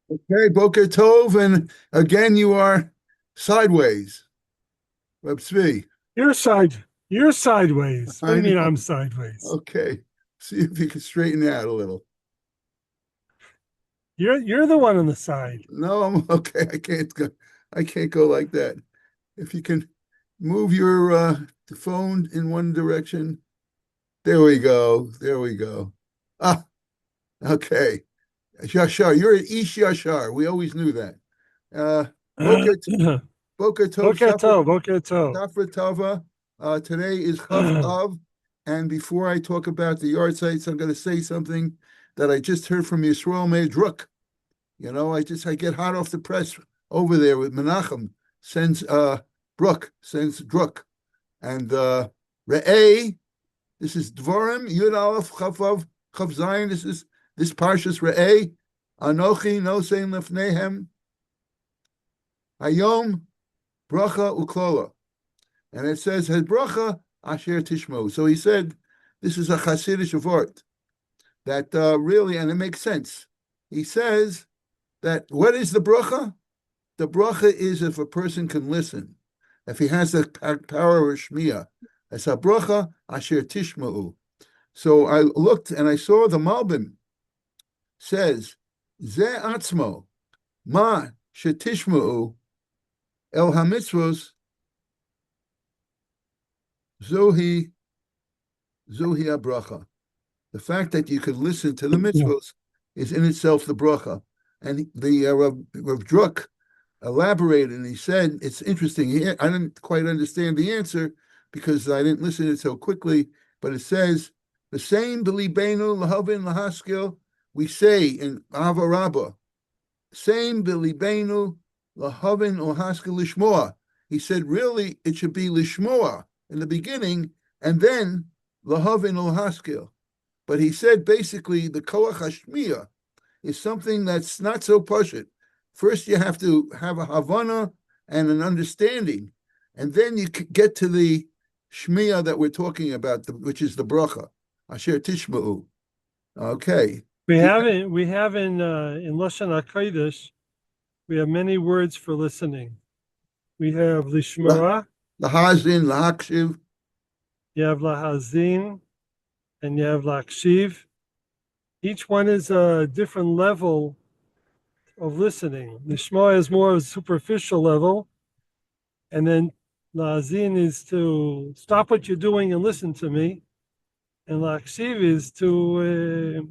Okay, Boker Tov, and again you are sideways. Reb Tzvi. You're side. You're sideways. What do I you mean know. I'm sideways? Okay. See if you can straighten it out a little. You're the one on the side. No, I'm okay. I can't go like that. If you can move your the phone in one direction. There we go. There we go. Ah, okay. Yashar, you're an Ish Yashar. We always knew that. Boker Boker Boker Tov, Tov, Boker Tov. Tafra Tava. Today is Chaf Av, and before I talk about the yard sites, I'm going to say something that I just heard from Yisrael Meir Druk. You know, I get hot off the press over there with Menachem sends sends Druk, and Re'eh. This is Dvorim Yud Aleph Chaf Av Chaf Zayin. This Parshas Re'eh. Anochi Nosein Lefnehem Hayom Bracha Uklola. And it says, bracha asher tishmo. So he said, this is a Hasidic word that really, and it makes sense. He says that what is the bracha? The bracha is if a person can listen, if he has the power of Shmiya. It's a bracha asher tishmo. So I looked and I saw the Malbim says, Ze atzmo ma shetishmo el hamitzvos Zohi bracha. The fact that you could listen to the mitzvos is in itself the bracha. And the Rav Druk elaborated, and he said, it's interesting. I didn't quite understand the answer because I didn't listen to it so quickly, but it says, the same b'libeinu lahavin lahaskil, we say in Ava Rabbah, same b'libeinu lahavin lahaskil lishmoa. He said, really, it should be lishmoa in the beginning, and then lahavin ulhaskil. But he said basically the koach hashmiya is something that's not so pashut. First, you have to have a havana and an understanding, and then you get to the shmiya that we're talking about, which is the bracha asher tishma'u. Okay. We have in Lashon HaKodesh, we have many words for listening. We have lishmara. Lahazin, lahakshiv. You have lahazin, and you have lakshiv. Each one is a different level of listening. Lishma is more of a superficial level, and then lahazin is to stop what you're doing and listen to me, and lakshiv is to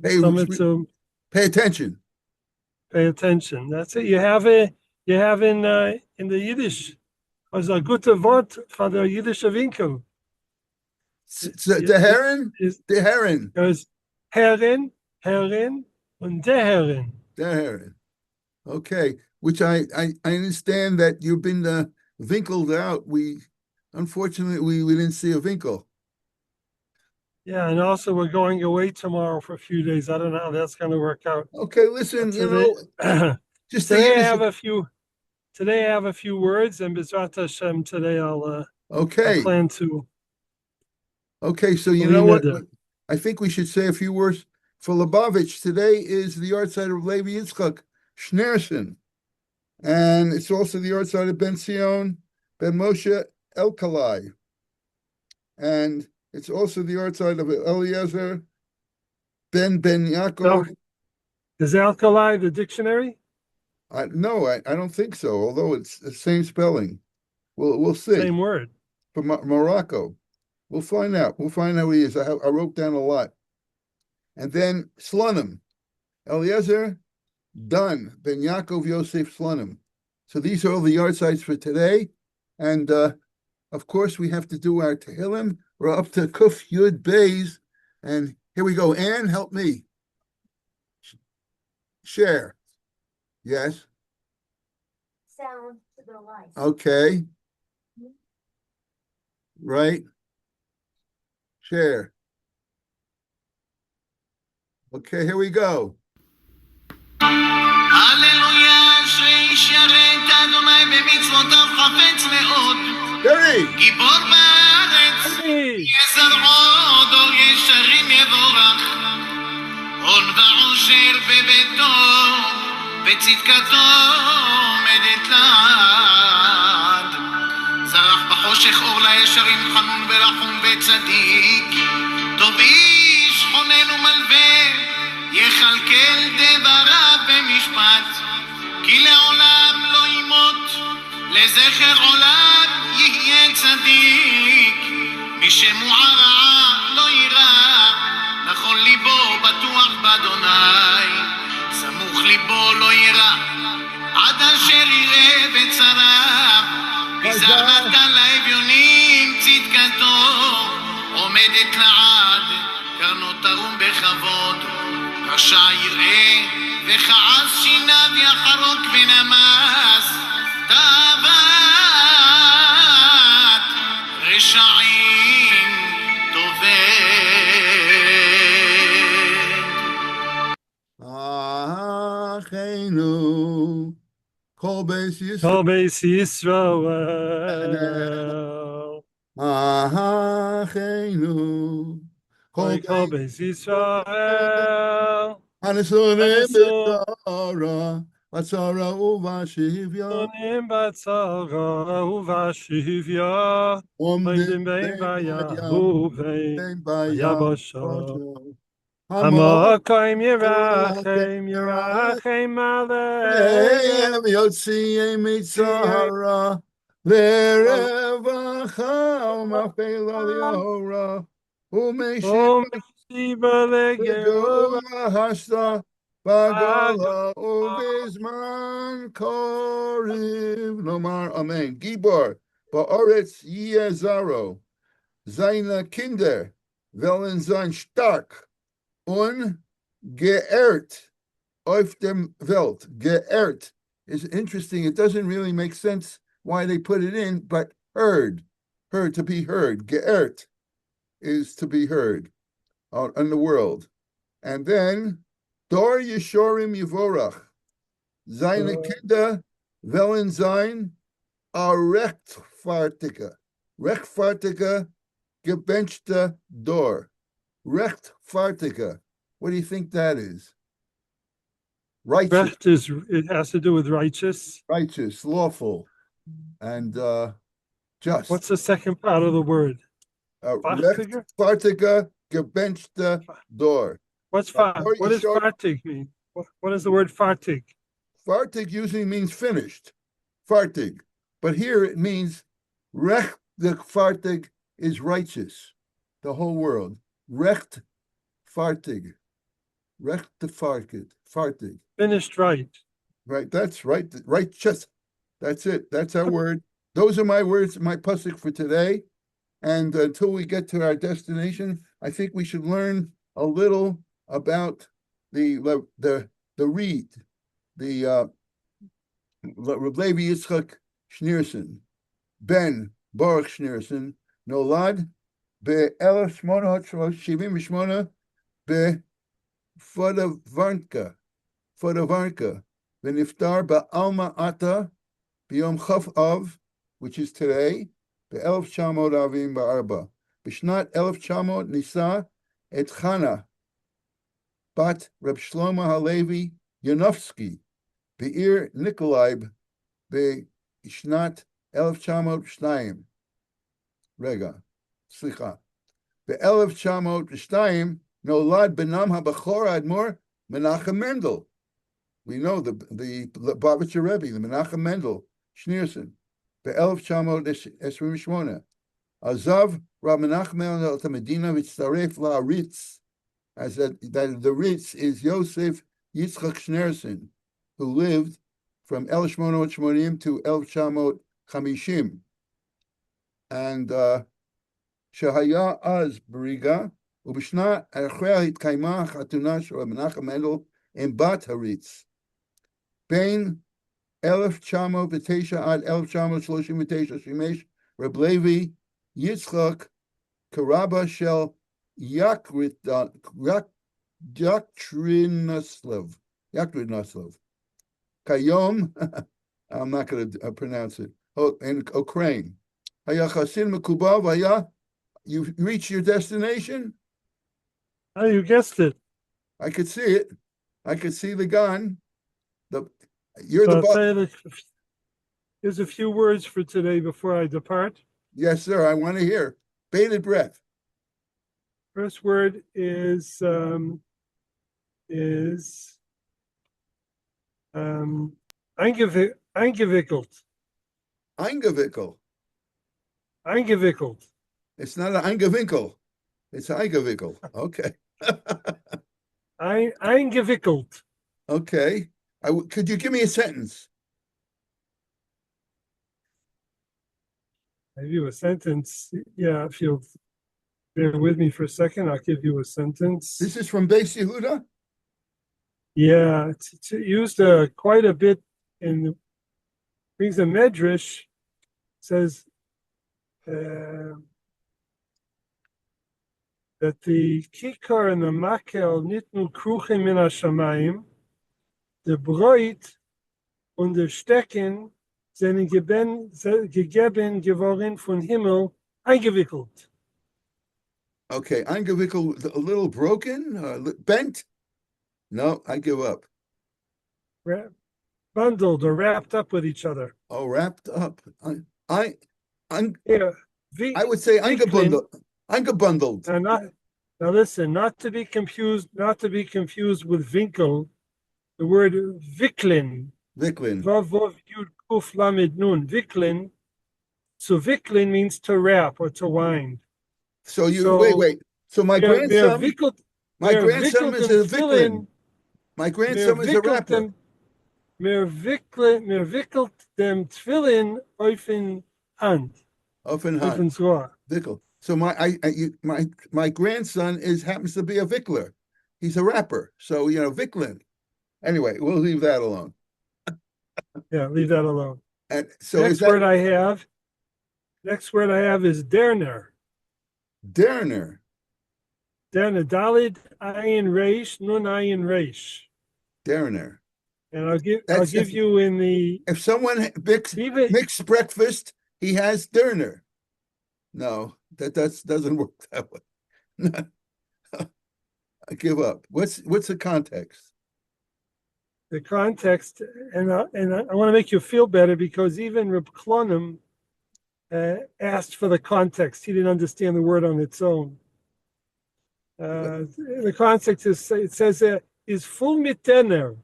pay attention. Pay attention. That's it. You have in the Yiddish. Was a gute Wort von der jüdische Winkel. Der Herren. There's Herrin, and der Herrin. Der Herren. Okay, which I understand that you've been winkled out. Unfortunately, we didn't see a winkle. Yeah, and also we're going away tomorrow for a few days. I don't know how that's going to work out. Okay, listen, just today I have a few. Today I have a few words, and B'ezrat Hashem, today I plan to. Okay, so you know what? I think we should say a few words for Lubavitch. Today is the yard side of Levi Yitzchak Schneerson, and it's also the yard side of Ben Sion, Ben Moshe Elkalai, and it's also the yard side of Eliezer Ben Yaakov. Is Elkalai the dictionary? No, I don't think so. Although it's the same spelling, we'll see. Same word. From Morocco, we'll find out. We'll find out who he is. I wrote down a lot, and then Slonim, Eliezer, Dun, Ben Yaakov, Yosef, Slonim. So these are all the yard sites for today, and of course we have to do our Tehillim. We're up to Kuf Yud Beis, and here we go. Anne, help me. Share. Yes. Sound to the right. Okay. Right. Share. Okay, here we go. Hallelujah, שישרת אדוני במצוותיו חפץ מאוד. גיבור בארץ, יזרעו דור ישרים יבורך. הון ועושר בביתו, וצדקתו עומדת לעד. זרח בחושך אור לישרים, חנון ורחום וצדיק, טוב איש חונן ומלווה, יכלכל דבריו במשפט, כי לעולם לא ימות, לזכר עולם יהיה צדיק. מי שמוער רעה לא יירא, נכון ליבו בטוח באדוני, סמוך ליבו לא יירא, עד אשר יראה בצרה. מזר נתן לאביונים, צדקתו עומדת לעד, קרנו תרום בכבוד, רשע יראה וכעס שיניו יחרוק ונמס, תאוות רשעים טובת. אחינו כל בית ישראל, Kol Beis Yisrael. אחינו כל Kol בית Beis Yisrael. הנשונים בצרה ובשוויון, Onim batzara uvashivya. Oidim bein vayahu bein vayabosho. Hamakoim Yerachem Aleim. הם יוציאים מצרה לרווחה ומפלה ליאורה Shiva legeulah. ומהשתה בגולה ובזמן קריב נאמר אמן. גיבור בארץ יהיה זרו, seine Kinder wollen sein stark und geehrt auf dem Welt. Geehrt is interesting. It doesn't really make sense why they put it in, but heard, to be heard. Geehrt is to be heard in the world. And then, Dor Yeshorim Yivorach, seine Kinder wollen sein a rechtfertige, gebenchte Dor. Rechtfertige. What do you think that is? Righteous. Recht is, it has to do with righteous. Righteous, lawful, and just. What's the second part of the word? Fartiger? Rechtfertige, gebenchte Dor. What's fart? What does fartig mean? What is the word fartig? Fartig usually means finished. Fartig. But here it means rechtfertig is righteous. The whole world. Rechtfertig. Fartig. Finished right. Right, that's right. Righteous. That's it. That's our word. Those are my words, my pasuk for today. And until we get to our destination, I think we should learn a little about the reed, the Reb Levi Yitzchak Schneerson, Ben Baruch Schneerson, nolad ב-1878 בפודוורנקה, ונפטר באלמה עטה ביום כ"ו, which is today, ב-1944. בשנת 1900 נישא את חנה, בת רב שלמה הלוי ינובסקי, בעיר ניקולאייב בשנת 1902. רגע, סליחה. ב-1902 נולד בנם הבכור האדמו"ר מנחם מנדל. We know the Lubavitcher Rebbe, the Menachem Mendel Schneerson, ב-1928. עזב רב מנחם מנדל את המדינה והצטרף לריץ, as that the Ritz is Yosef Yitzchak Schneerson, who lived from 1880 to 1950. And שהיה אז בריגה, ובשנה אחריה התקיימה חתונה של רב מנחם מנדל עם בת הריץ. בין 1909 עד 1939 שימש רב לוי יצחק כרבה של יקטרינסלב. כיום, I'm not going to pronounce it, in Ukraine. היה חסיד מקובל והיה, you reach your destination? Oh, you guessed it. I could see it. I could see the gun. You're So the I'll boss. tell you here's a few words for today before I depart. Yes, sir. I want to hear. Bated breath. First word is eingewickelt. Eingewickel. Eingewickelt. It's not an Eingewinkel. It's Eingewickel. Okay. Eingewickelt. Okay. Could you give me a sentence? I'll give you a sentence. Yeah, if you'll bear with me for a second, I'll give you a sentence. This is from Beis Yehuda? Yeah, it's used quite a bit in brings a medrash. Says that the kikar and the makel nitnu kruchim min hashamayim, the broit und der stecken sind gegeben geworden von Himmel eingewickelt. Okay. Eingewickel, a little broken, bent? No, I give up. Bundled or wrapped up with each other. Oh, wrapped up. I Yeah, would say eingebundelt. Eingebundled. Now listen, not to be confused with Winkel, the word wickeln. Wicklin. Vav Vav Yud Kuf Lamed Nun. Wickeln. So wickeln means to wrap or to wind. So you So- wait. So my grandson is a Wicklin. Wickeln. My grandson is a rapper. Mir wickelt dem Tfillin auf in Hand, auf in Offenhand. Rohr. Vickle. So my grandson happens to be a Vickler. He's a rapper. So Vicklin. Anyway, we'll leave that alone. Yeah, leave that alone. And so Next is that word I have is derner. Derner? Derner, Dalid Ayin Reish, Nun Ayin Reish. Derner. And I'll give That's- you in the If someone even mixed breakfast, he has Derner. No, that doesn't work that way. I give up. What's the context? the context, and I want to make you feel better because even Reb Klonim asked for the context. He didn't understand the word on its own. The context says is full mit Derner.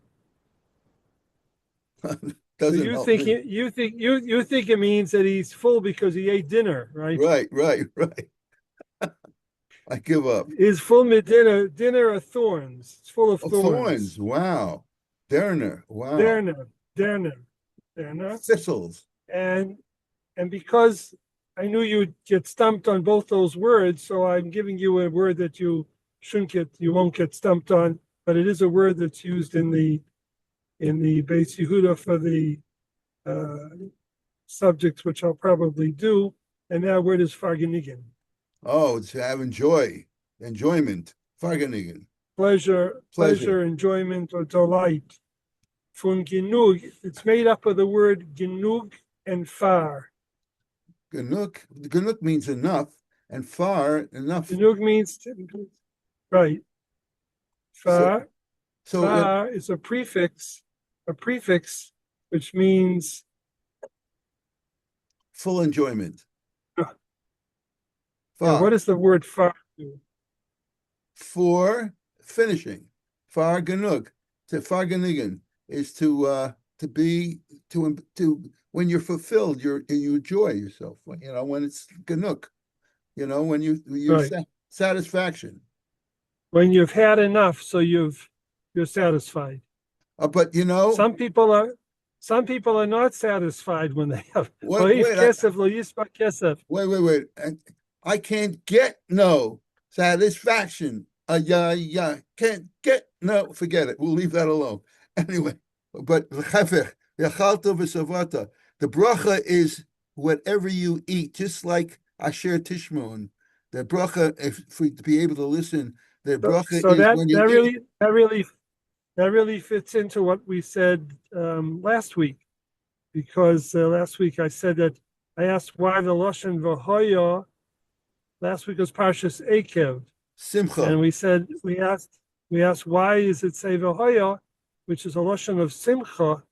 So Doesn't you help think me. you think it means that he's full because he ate dinner, right? Right. I give up. Is full with dinner. Dinner are thorns. It's full of Oh, thorns. thorns. Wow. Derner. Wow. Derner. Thistles. And because I knew you'd get stumped on both those words, so I'm giving you a word that you won't get stumped on, but it is a word that's used in the Beis Yehuda for the subjects, which I'll probably do, and that word is fargenigen. Oh, to have enjoyment. Fargenigen. Pleasure, enjoyment, or delight. Von genug, it's made up of the word genug and far. Genug means enough, and far enough. Genug means right. Far, So far is a prefix which means full enjoyment. yeah, what does the word far do? For finishing. Far genug. To fargenigen is to when you're fulfilled, you enjoy yourself. When it's genug. When you Right. Satisfaction. When you've had enough, so you're satisfied. But Some people are not satisfied when they have. Wait, Wait, I can't get no satisfaction. Can't get no. Forget it. We'll leave that alone. Anyway, but the bracha is whatever you eat, just like Asher Tishmon. The bracha, to be able to listen, the bracha so is that when you eat. that really fits into what we said last week, because last week I said that I asked why the lashon v'hoya. Last week was Parshas Ekev, Simcha. and we asked why is it say v'hoya, which is a lashon of simcha,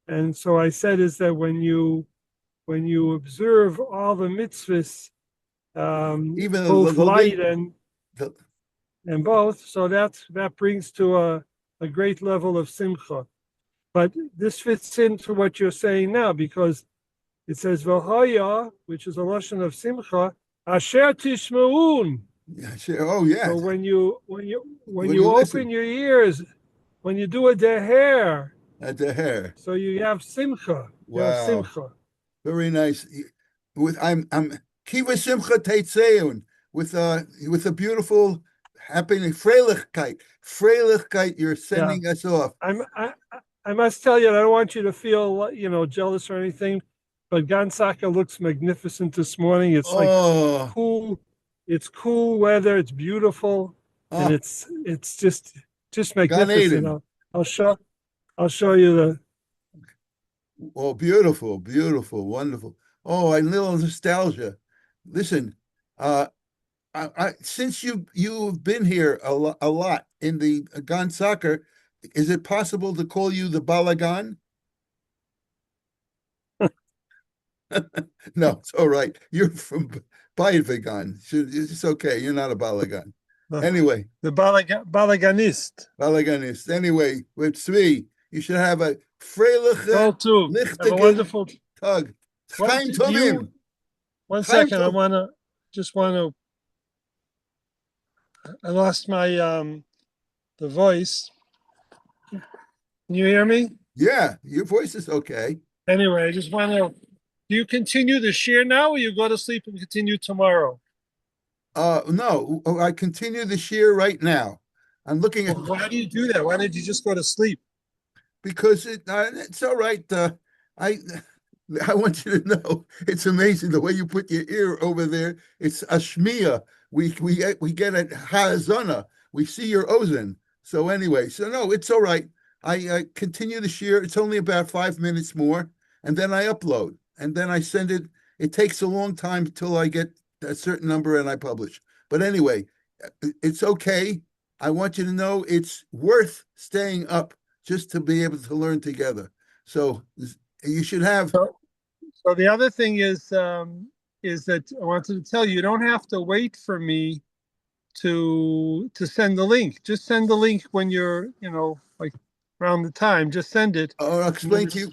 And so I said is that when you observe all the mitzvahs, Even both the light link- and both, so that brings to a great level of simcha. But this fits into what you're saying now, because it says v'hoya, which is a lashon of simcha, asher tishmeun. Yeah, sure. Oh, yeah. So when you When you listen. open your ears, when you do a deher, At the hair. so you have simcha. You have Wow. simcha. Very nice. With I'm Kiva Simcha Teitzeun with a beautiful happiness. Freilichkeit. Freilichkeit, you're sending us off. I must tell you, I don't want you to feel jealous or anything, but Gansaka looks magnificent this morning. It's like Oh, cool. It's cool weather. It's beautiful, and oh, it's just magnificent. Eden. I'll show you the. Oh, beautiful, beautiful, wonderful. Oh, a little nostalgia. Listen, since you've been here a lot in the Gan soccer, is it possible to call you the Balagan? No, it's all right. You're from Bayit. It's okay. You're not a Balagan. Anyway, The Balaganist. Balaganist. Anyway, with Tzvi, you should have a freiliche, Go to. Have a lichtige wonderful. tug. What Chaim do you- Tovim. One Chaim second, I Tov. I lost my the voice. Can you hear me? Yeah, your voice is okay. Anyway, I just want to. Do you continue the share now, or you go to sleep and continue tomorrow? No, I continue the shir right now. I'm looking at Why do you do that? Why did you just go to sleep? because it's all right. I I want you to know it's amazing the way you put your ear over there. It's a shmiya. We get a hazana. We see your ozen. So anyway, so no, it's all right. I continue the shir. It's only about 5 minutes more, and then I upload, and then I send it. It takes a long time till I get a certain number and I publish. But anyway, it's okay. I want you to know it's worth staying up just to be able to learn together. So you should have. So the other thing is that I wanted to tell you, you don't have to wait for me to send the link. Just send the link when you're, like around the time. Just send it. I'll explain to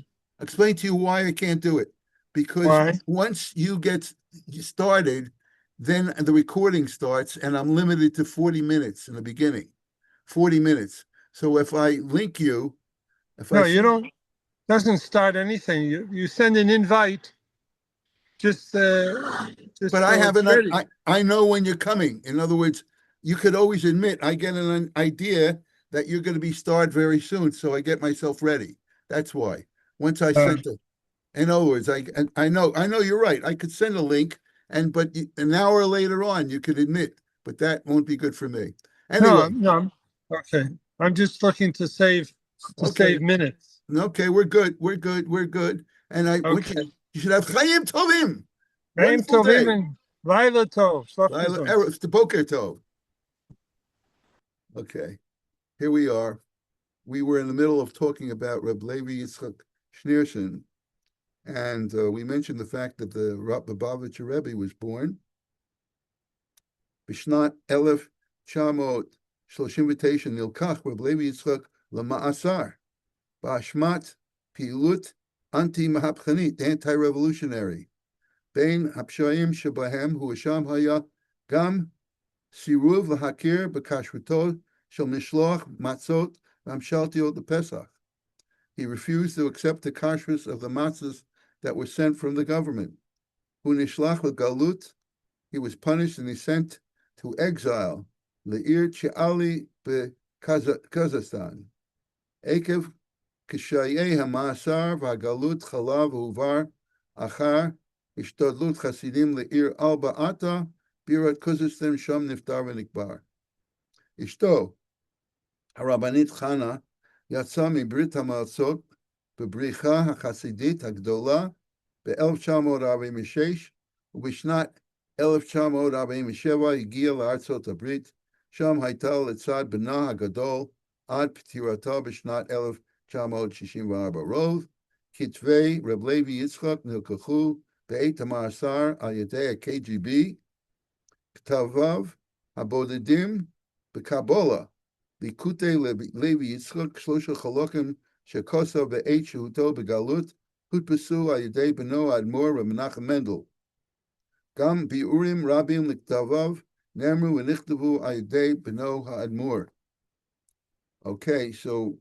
you why I can't do it. Because Why? once you get started, then the recording starts, and I'm limited to 40 minutes in the beginning. 40 minutes. So if I link you, you don't. Doesn't start anything. You send an invite. Just but so I have it's ready. I know when you're coming. In other words, you could always admit I get an idea that you're going to be started very soon, so I get myself ready. That's why. Once I sent it, in other words, I know you're right. I could send a link, but an hour later on you could admit, but that won't be good for me. Anyway, No. Okay. I'm just looking to save minutes. Okay, we're good. And you should have Chaim Tovim. Chaim Wonderful day. Tovim and Laila Tov. It's the Boker Tov. Okay, here we are. We were in the middle of talking about Reb Levi Yitzchak Schneerson, and we mentioned the fact that the Lubavitcher Rebbe was born Bishnat 1939 nilkach Reb Levi Yitzchak lema'asar ba'ashmat pilut anti-mahapchanit, anti-revolutionary. Bein hapshayim shebahem hu hasham haya gam siruv lahakir b'kashrutot shel mishloach matzot v'amshaltiot lePesach. He refused to accept the kashrus of the matzahs that were sent from the government. Hu nishlach legalut. He was punished and he sent to exile. Le'ir Che'ali beKazakhstan. Ekev Kishayei Hamasar v'Galut Chalav Uvar Achar Ishtadlut Chasidim Le'ir Al Ba'ata Birat Kazakhstan Sham Niftar v'Nikbar. Ishto Harabanit Chana Yatsa Mibrit HaMalzot B'Bricha HaChasidit HaGdola ב-1946 ובשנת 1947 הגיע לארצות הברית, שם הייתה לצד בנה הגדול עד פטירתו בשנת 1964. רוב כתבי רב לוי יצחק נלקחו בעת המאסר על ידי ה-KGB, כתביו הבודדים בקבולה, ליקוטי לוי יצחק, 3 חלקים שכוסף בעת שהותו בגלות, הודפסו על ידי בנו האדמו"ר רב מנחם מנדל. גם ביאורים רבים לכתביו נאמרו ונכתבו על ידי בנו האדמו"ר. Okay, so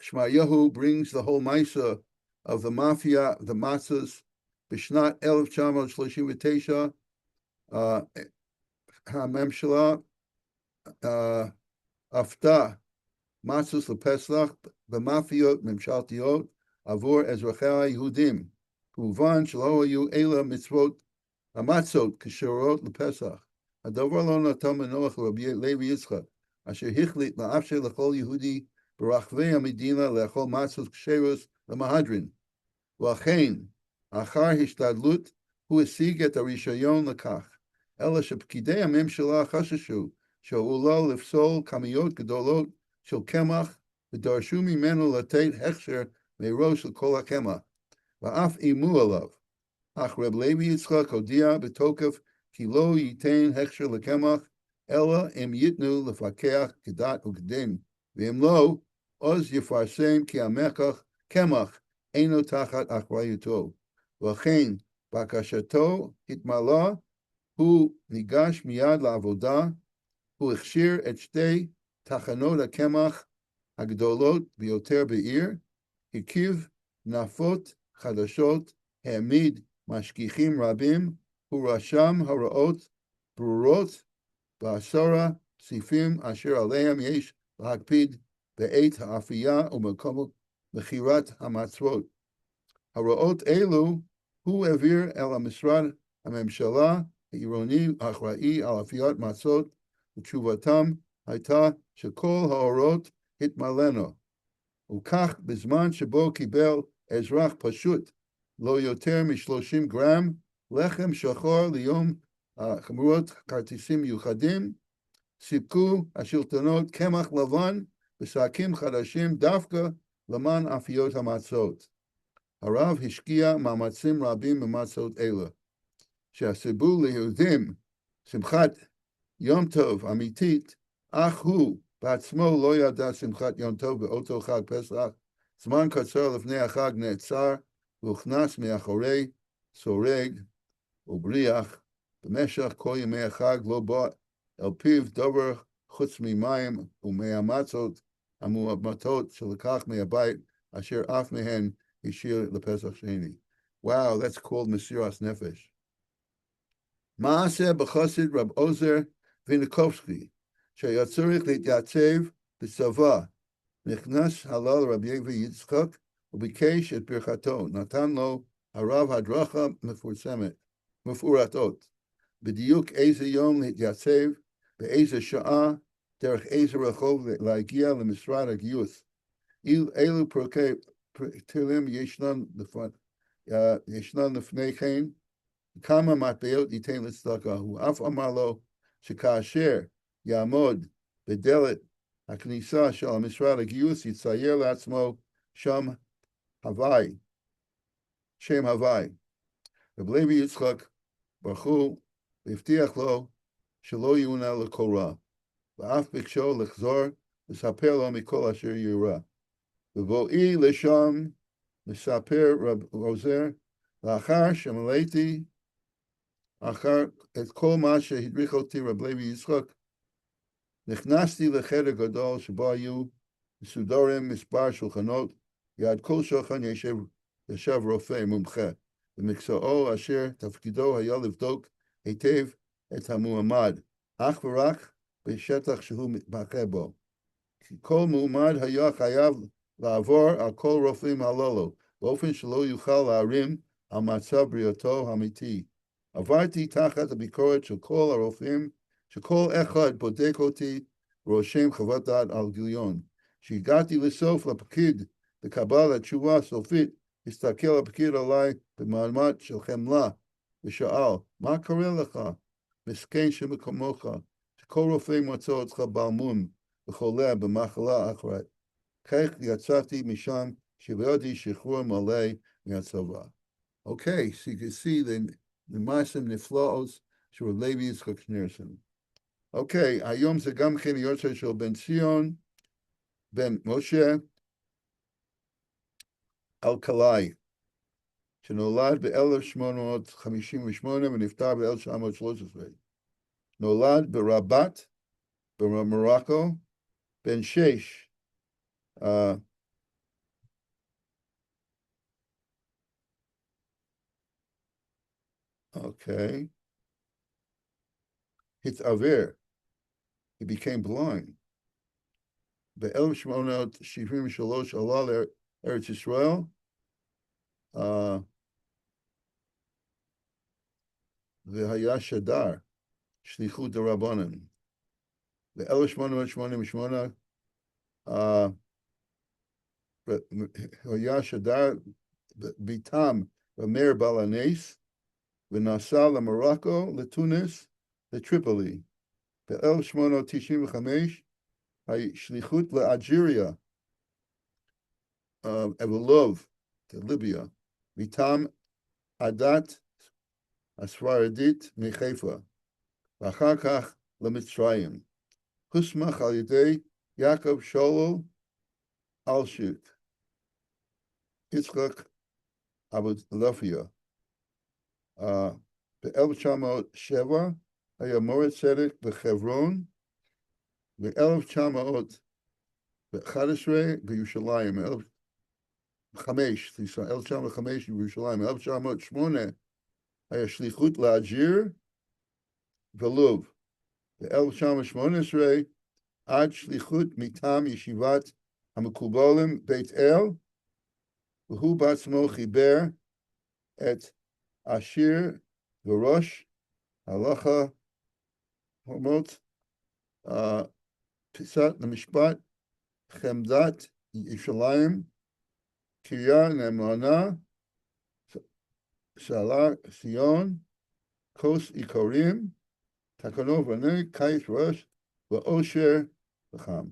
Shmayahu brings the whole Maisa of the mafia, the matzahs, Bishnat 1939, HaMemshala, Afta, matzahs LePesach, במאפיות ממשלתיות עבור אזרחי היהודים. כמובן שלא היו אלה מצוות המצות כשרות לפסח. הדבר לא נתן מנוח לרבי לוי יצחק, אשר החליט לאפשר לכל יהודי ברחבי המדינה לאכול מצות כשרות למהדרין. ולכן, אחר השתדלות, הוא השיג את הרישיון לכך. אלא שפקידי הממשלה חששו שהוא עלול לפסול כמויות גדולות של קמח, ודרשו ממנו לתת הכשר מראש של כל הקמח, ואף איימו עליו. אך רב לוי יצחק הודיע בתוקף כי לא ייתן הכשר לקמח, אלא אם ייתנו לפקח כדת וכדין, ואם לא, אז יפרסם כי קמח אינו תחת אחריותו. ולכן בקשתו התמלאה, הוא ניגש מיד לעבודה, הוא הכשיר את 2 תחנות הקמח הגדולות ביותר בעיר, הקיף נפות חדשות, העמיד משגיחים רבים, הוא רשם הוראות ברורות ב10 סעיפים אשר עליהם יש להקפיד בעת האפייה ומקום מכירת המצות. הוראות אלו הוא העביר אל המשרד הממשלה העירוני האחראי על אפיית מצות, ותשובתם הייתה שכל ההוראות התמלאנו, וכך בזמן שבו קיבל אזרח פשוט לא יותר מ30 גרם לחם שחור ליום חמורות כרטיסים מיוחדים, סיפקו השלטונות קמח לבן בשקים חדשים דווקא למען אפיות המצות. הרב השקיע מאמצים רבים במצות אלה, שהסיבו ליהודים שמחת יום טוב אמיתית, אך הוא בעצמו לא ידע שמחת יום טוב באותו חג פסח. זמן קצר לפני החג נעצר והוכנס מאחורי סורג ובריח. במשך כל ימי החג לא בא אל פיו דבר חוץ ממים ומהמצות המועמתות שלקח מהבית, אשר אף מהן השאיר לפסח שני. Wow, that's called מסירת נפש. מעשה בחסיד רב עוזר ויניקובסקי, שהיה צריך להתייצב בצבא, נכנס הלל רבי לוי יצחק וביקש את ברכתו, נתן לו הרב הדרכה מפורטות, בדיוק איזה יום להתייצב, באיזה שעה, דרך איזה רחוב להגיע למשרד הגיוס. אילו פרטים ישנן לפני כן, כמה מטבעות ייתן לצדקה. הוא אף אמר לו שכאשר יעמוד בדלת הכניסה של המשרד הגיוס, יצייר לעצמו שם הוואי, שם הוואי. רב לוי יצחק ברכו והבטיח לו שלא יאונה לכל רע, ואף ביקשו לחזור לספר לו מכל אשר יראה. בבואי לשם מספר רב עוזר, לאחר שמלאתי אחר את כל מה שהדריך אותי רב לוי יצחק, נכנסתי לחדר גדול שבו היו מסודרים מספר שולחנות, יד כל שולחן ישב רופא מומחה, במקצועו אשר תפקידו היה לבדוק היטב את המועמד, אך ורק בשטח שהוא מתמחה בו. כי כל מועמד היה חייב לעבור על כל רופאים הללו, באופן שלא יוכל להרים על מצב בריאותו האמיתי. עברתי תחת הביקורת של כל הרופאים, שכל אחד בודק אותי ורושם חוות דעת על גיליון. כשהגעתי לסוף לפקיד לקבל התשובה הסופית, הסתכל הפקיד עליי במעמד של חמלה, ושאל, מה קורה לך? מסכן שמקומך, שכל רופא מצא אותך בעל מום וחולה במחלה אחרת. כך יצאתי משם שבידי שחרור מלא מהצבא. Okay, so you can see the Masim Niflaos של לוי יצחק שניאורסון. Okay, היום זה גם כן יורצייט של בן ציון, בן משה אלקלעי, שנולד ב-1858 ונפטר ב-1913. נולד ברבת, במרוקו, בן 6. Okay. התעוור. He became blind. ב-1873 עלה לארץ ישראל. והיה שדר, שליחות דרבנן. ב-1888 היה שדר ביתם במאיר בעל הנס, ונסע למרוקו, לתוניס, לטריפולי. ב-1895 השליחות לאלג'יריה, ולוב, לליביה, מטעם הדת הספרדית מחיפה, ואחר כך למצרים. הוסמך על ידי יעקב שאול אלשיך, יצחק אבולעפיה. ב-1907 היה מורה צדק בחברון, ב-1911 בירושלים, 1905 בירושלים, 1908 היה שליחות לאלג'יר ולוב. ב-1918 עד שליחות מטעם ישיבת המקובלים בית אל, והוא בעצמו חיבר את השיר וראש הלכה הומות, פיסת המשפט, חמדת ירושלים, קריה נאמנה, שעלה ציון, כוס עיקרים, תקנו ונג, קיץ ראש, ואושר וחם.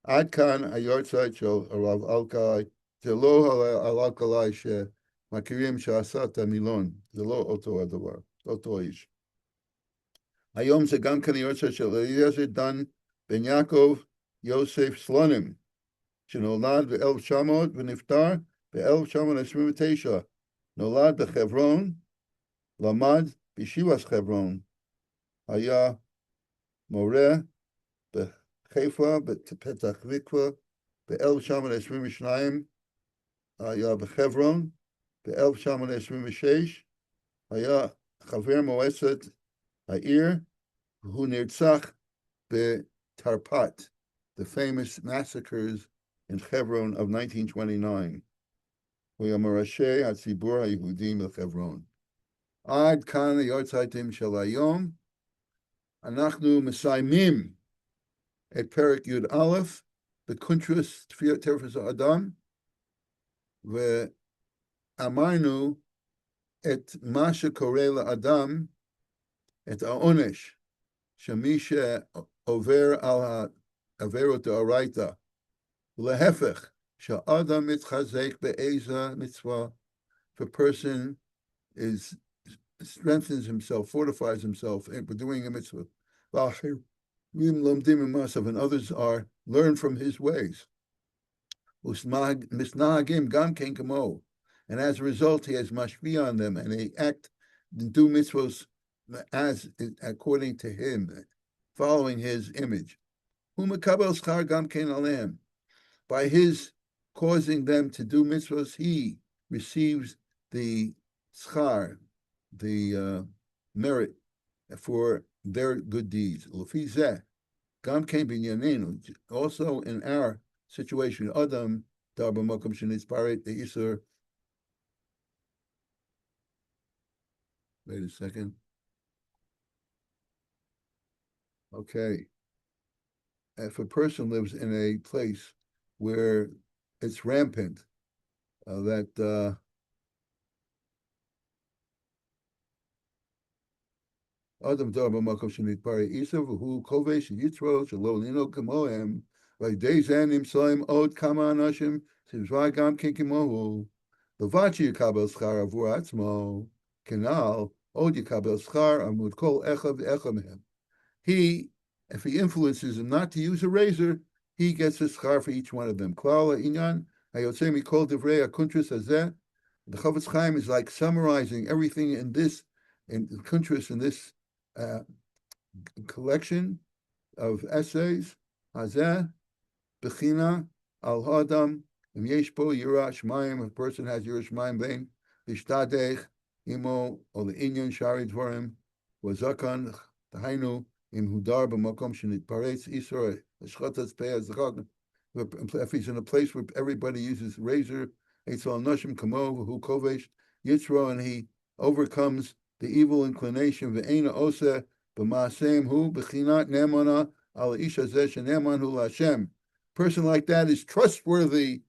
עד כאן היורצייט של הרב אלקלעי. זה לא אלקלעי שמכירים שעשה את המילון, זה לא אותו הדבר, אותו איש. היום זה גם כן היורצייט של אליעזר דן בן יעקב יוסף סלונים, שנולד ב-1900 ונפטר ב-1929. נולד בחברון, למד בישיבת חברון, היה מורה בחיפה, בפתח תקווה, ב-1922 היה בחברון, ב-1926 היה חבר מועצת העיר, והוא נרצח בתפארת, the famous massacres in Hebron of 1929. הוא היה מראשי הציבור היהודי בחברון. עד כאן היורצייטים של היום. אנחנו מסיימים את פרק י"א בקונטרוס תפארת האדם, ואמרנו את מה שקורה לאדם, את העונש, שמי שעובר על עבירות דאורייתא, ולהפך, שהאדם מתחזק באיזה מצווה, if a person strengthens himself, fortifies himself for doing a mitzvah, and others are learn from his ways. And as a result, he has mashpi on them, and they act and do mitzvahs as according to him, following his image. By his causing them to do mitzvahs, he receives the schar, the merit for their good deeds. Also in our situation, Adam, wait a second. Okay. If a person lives in a place where it's rampant, that Adam dar b'makom shenitpare isav v'hu kovesh yitro shelo lino kamohem Vayday zen nimsoim od kama anashim shivzvai gam ken kimohu. Levachi yikabel schar avur atzmo. Kenal od yikabel schar amud kol echad v'echad mehem. He, if he influences him not to use a razor, he gets a schar for each one of them. Klal inyan hayotzei mikol divrei kונטרוס hazeh. The Chofetz Chaim is like summarizing everything in this, in Kונטרוס, in this collection of essays. Hazeh bechina al hadam im yesh bo yira shmayim. A person has yira shmayim vein lishtadech imo or the inyan shari dvarim wazakan tahainu im hudar b'makom shenitparetz isor shchatas pei azachak. If he's in a place where everybody uses razor, Eitzal Nashim Kamov, who Kovesh Yitzro, and he overcomes the evil inclination, Ve'ena Oseh, B'Maasem, who B'chinat Nemana, Al Isha Zesh, Neman Hu Hashem. Person like that is trustworthy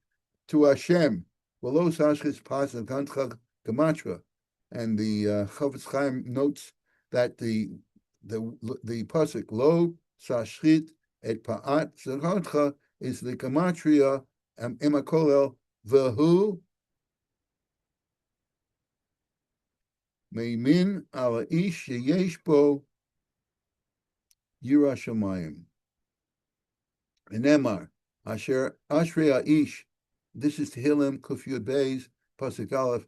to Hashem. V'lo Sashchis Pas and Kantchak Gematra. And the Chofetz Chaim notes that the pasuk Lo Sashchit et Pa'at Zerantcha is the gematria Imakolel V'hu Meimin ala ish yesh bo yira shamayim. And Emar Asher Ashrei Ish. This is Tehillim Kuf Yud Beis pasuk Aleph.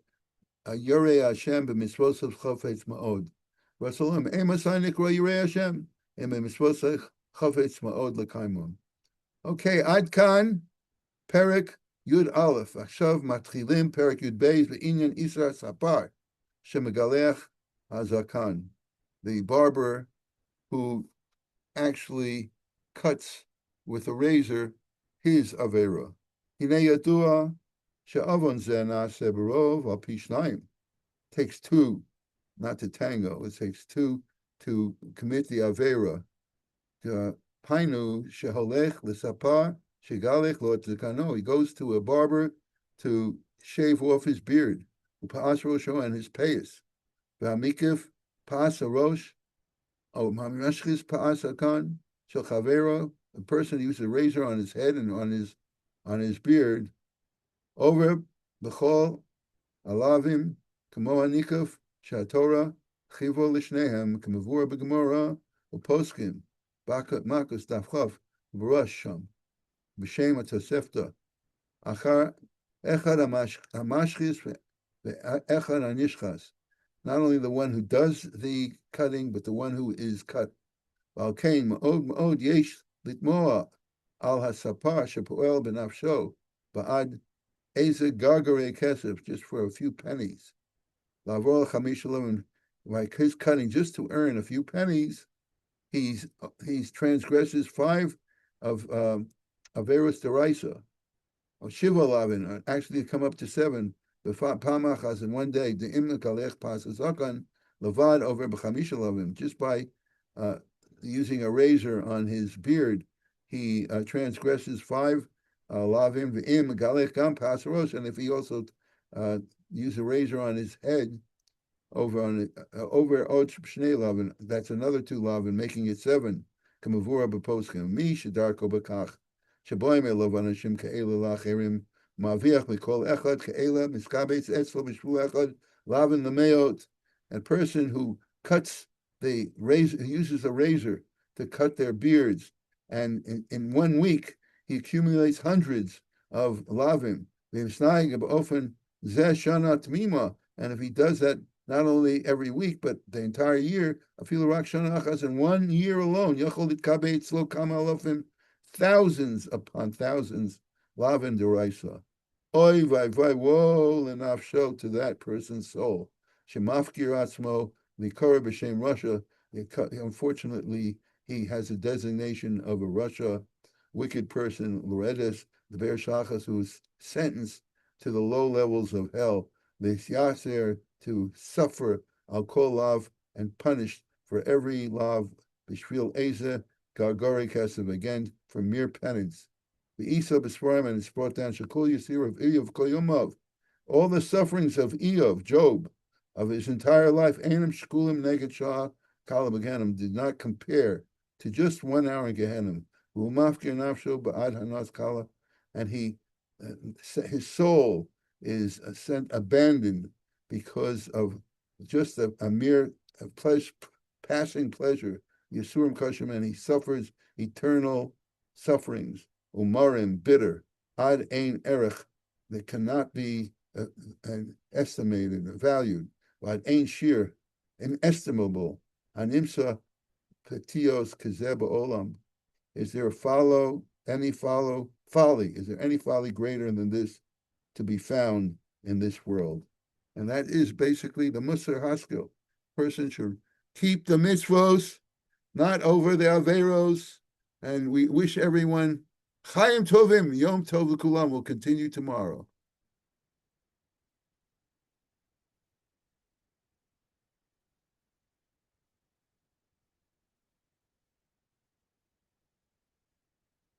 Yorei Hashem b'mitzvosav chafetz ma'od. Rasulullah emasai nikra Yorei Hashem em b'mitzvosav chafetz ma'od l'kaimon. Okay, Ad Kan Perek Yud Aleph. Achshav matchilim Perek Yud Beis ve'inyan Isra Sapar shemegalech hazakan. The barber who actually cuts with a razor his avera. Hinei yadua she'avon zeh na'aseh b'rov al pi shnayim. Takes two, not to tango. It takes two to commit the avera. Painu sheholech l'sapar shegalech lo tzikano. He goes to a barber to shave off his beard. U'pa'as rosho and his payas. V'hamikif pa'as harosh. Oh, mamashchis pa'as hakan shel chavero. A person uses a razor on his head and on his beard. Over b'chol alavim kamo hanikaf she'atorah chivo l'shnehem k'mavur b'gemora u'poskim. Bakat Makus Dafchav V'Rosh Sham B'Shem HaTosefta Achar Echad HaMashchis Ve'echad HaNishchas. Not only the one who does the cutting, but the one who is cut. V'Alkein Ma'od Ma'od Yesh Litmoa Al HaSapar Shepoel B'Nafsho Ba'ad Eze Gargare Kesef, just for a few pennies. Lavor Chamishalim, like his cutting just to earn a few pennies. He's transgresses 5 of Averos Deraisa, or Shiva Lavin, actually come up to 7. The Pamachas in one day, the Imna Kalech Pasazakan, Lavad over B'chamisha Lavin, just by using a razor on his beard, he transgresses 5 Lavim, V'im Galech Gam Pasaros, and if he also use a razor on his head, over Och Shnei Lavin, that's another 2 Lavin, making it 7. Kamavura b'poskim mi shedarko b'kach sheboim elov anashim ke'ela lacherim maviach mikol echad ke'ela miskabetz etzlo b'shvu echad Lavin lemeot. A person who cuts the razor, who uses a razor to cut their beards, and in 1 week he accumulates hundreds of Lavim. V'imsnayig b'ofen zeh shana tmima, and if he does that not only every week, but the entire year, in 1 year alone, thousands upon thousands, lavin deraisa. Oy vay vay, woe lenafsho to that person's soul. Shemafkir atzmo likor b'shem Russia. Unfortunately, he has a designation of a Russia wicked person, Loredes, the Be'er Shachas, who is sentenced to the low levels of hell. V'syaser, to suffer al kol lav, and punished for every lav b'shvil eze gargari kesev, again for mere penance. The Isa b'sparim, and it's brought down shekol yisir of Iyov kol yomav, all the sufferings of Iyov, Job, of his entire life, Einam shkulim neged shah kala b'gehenim, did not compare to just 1 hour in Gehenim. Umafkir nafsho ba'ad hanas kala, and his soul is abandoned because of just a mere passing pleasure. Yisurim kashim, and he suffers eternal sufferings. Umarim, bitter. Ad ein erech, that cannot be estimated or valued. Ad ein shir, inestimable. Animsa petios kazeba olam. Is there folly? Is there any folly greater than this to be found in this world? And that is basically the Musar Haskell. Person should keep the mitzvos, not over the averos. And we wish everyone Chaim Tovim, Yom Tov L'Kulam. Will continue tomorrow.